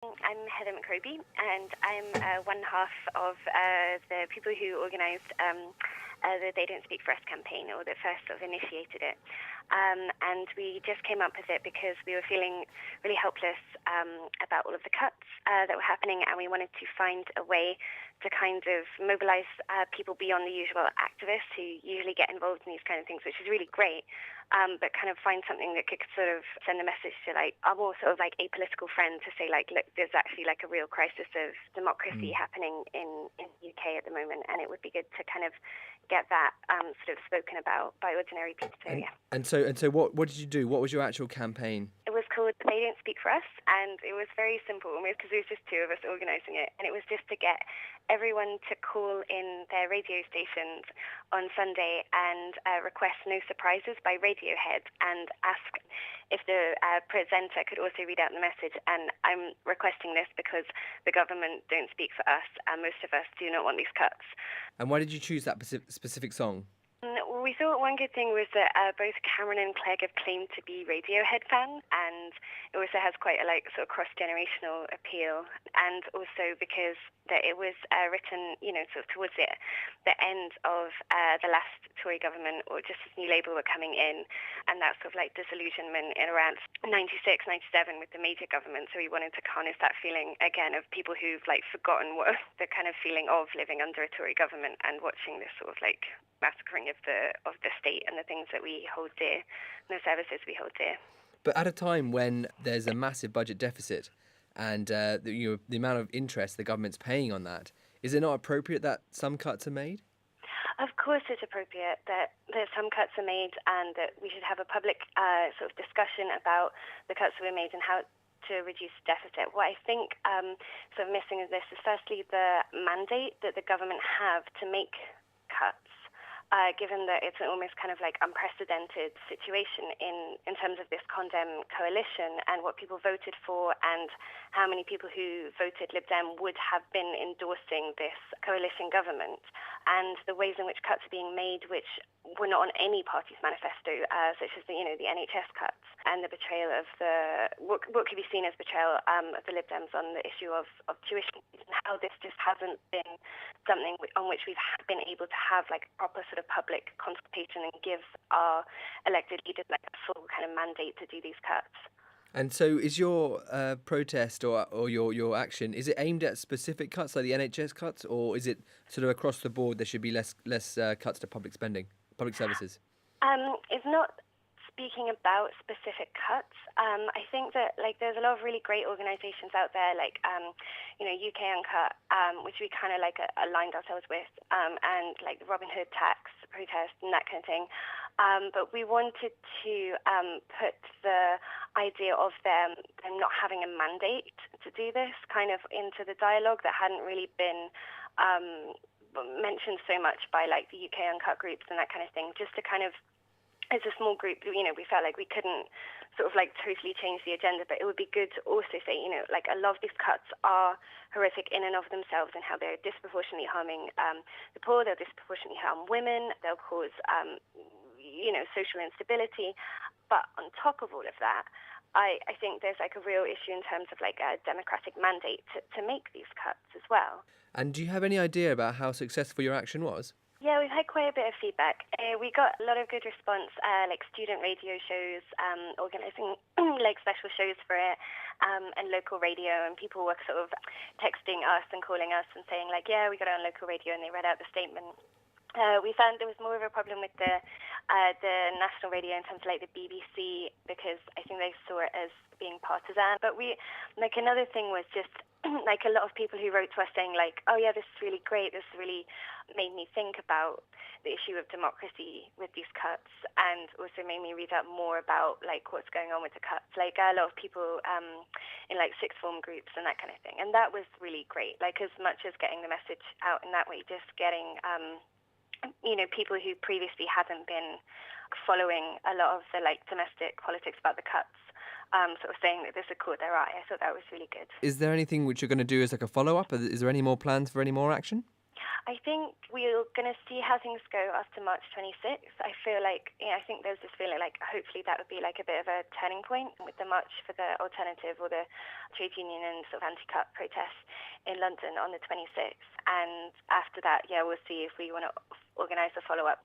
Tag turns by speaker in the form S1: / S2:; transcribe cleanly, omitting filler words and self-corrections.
S1: I'm Heather McRoby, and I'm one half of the people who organised the They Don't Speak For Us campaign, or that first sort of initiated it. And we just came up with it because we were feeling really helpless about all of the cuts that were happening, and we wanted to find a way to kind of mobilise people beyond the usual activists who usually get involved in these kind of things, which is really great, but kind of find something that could sort of send a message to like our more sort of like apolitical friend to say like, look, there's actually like a real crisis of democracy happening in the UK at the moment, and it would be good to kind of get that sort of spoken about by ordinary people. So, yeah.
S2: And so what did you do? What was your actual campaign?
S1: It was called They Don't Speak For Us, and it was very simple, almost because it was just two of us organising it, and it was just to get everyone to call in their radio stations on Sunday and request No Surprises by Radiohead and ask if the presenter could also read out the message. And I'm requesting this because the government don't speak for us, and most of us do not want these cuts.
S2: And why did you choose that specific song?
S1: We thought one good thing was that both Cameron and Clegg have claimed to be Radiohead fans, and it also has quite a like sort of cross-generational appeal, and also because that it was written, you know, sort of towards the end of the last Tory government, or just as New Labour were coming in, and that sort of like disillusionment in around 96, 97 with the major government. So we wanted to harness that feeling again of people who've like forgotten what the kind of feeling of living under a Tory government and watching this sort of like massacring of the state and the things that we hold dear, and the services we hold dear.
S2: But at a time when there's a massive budget deficit and the amount of interest the government's paying on that, is it not appropriate that some cuts are made?
S1: Of course it's appropriate that some cuts are made, and that we should have a public sort of discussion about the cuts that were made and how to reduce deficit. What I think sort of missing is this is firstly the mandate that the government have to make cuts. Given that it's an almost kind of like unprecedented situation in terms of this Condemn coalition and what people voted for, and how many people who voted Lib Dem would have been endorsing this coalition government, and the ways in which cuts are being made which were not on any party's manifesto, such as the NHS cuts and the betrayal of what could be seen as betrayal of the Lib Dems on the issue of tuition, and how this just hasn't been something on which we've been able to have like a proper sort of public consultation and give our elected leaders like a full kind of mandate to do these cuts.
S2: And so is your protest or your action, is it aimed at specific cuts like the NHS cuts, or is it sort of across the board there should be less cuts to public spending, public services?
S1: It's not speaking about specific cuts. I think that like there's a lot of really great organisations out there, like UK Uncut, which we kind of like aligned ourselves with, and like the Robin Hood tax protest and that kind of thing. But we wanted to put the idea of them not having a mandate to do this kind of into the dialogue that hadn't really been mentioned so much by like the UK Uncut groups and that kind of thing, just to kind of, as a small group, we felt like we couldn't sort of like totally change the agenda, but it would be good to also say, like a lot of these cuts are horrific in and of themselves, and how they're disproportionately harming the poor, they'll disproportionately harm women, they'll cause, social instability. But on top of all of that, I think there's like a real issue in terms of like a democratic mandate to make these cuts as well.
S2: And do you have any idea about how successful your action was?
S1: Yeah, we've had quite a bit of feedback. We got a lot of good response, like student radio shows, organising like special shows for it, and local radio, and people were sort of texting us and calling us and saying like, yeah, we got it on local radio, and they read out the statement. We found there was more of a problem with the national radio in terms of like the BBC, because I think they saw it as being partisan. But another thing was just like a lot of people who wrote to us saying like, oh yeah, this is really great, this really made me think about the issue of democracy with these cuts, and also made me read up more about like what's going on with the cuts. Like a lot of people in like sixth form groups and that kind of thing, and that was really great. Like as much as getting the message out in that way, just getting people who previously hadn't been following a lot of the like domestic politics about the cuts, sort of saying that this had caught their eye. I thought that was really good.
S2: Is there anything which you're going to do as like a follow-up? Is there any more plans for any more action?
S1: I think we're going to see how things go after March 26th. I feel like, I think there's this feeling like hopefully that would be like a bit of a turning point with the March for the Alternative or the trade union and sort of anti-cut protest in London on the 26th. And after that, we'll see if we want to organise a follow-up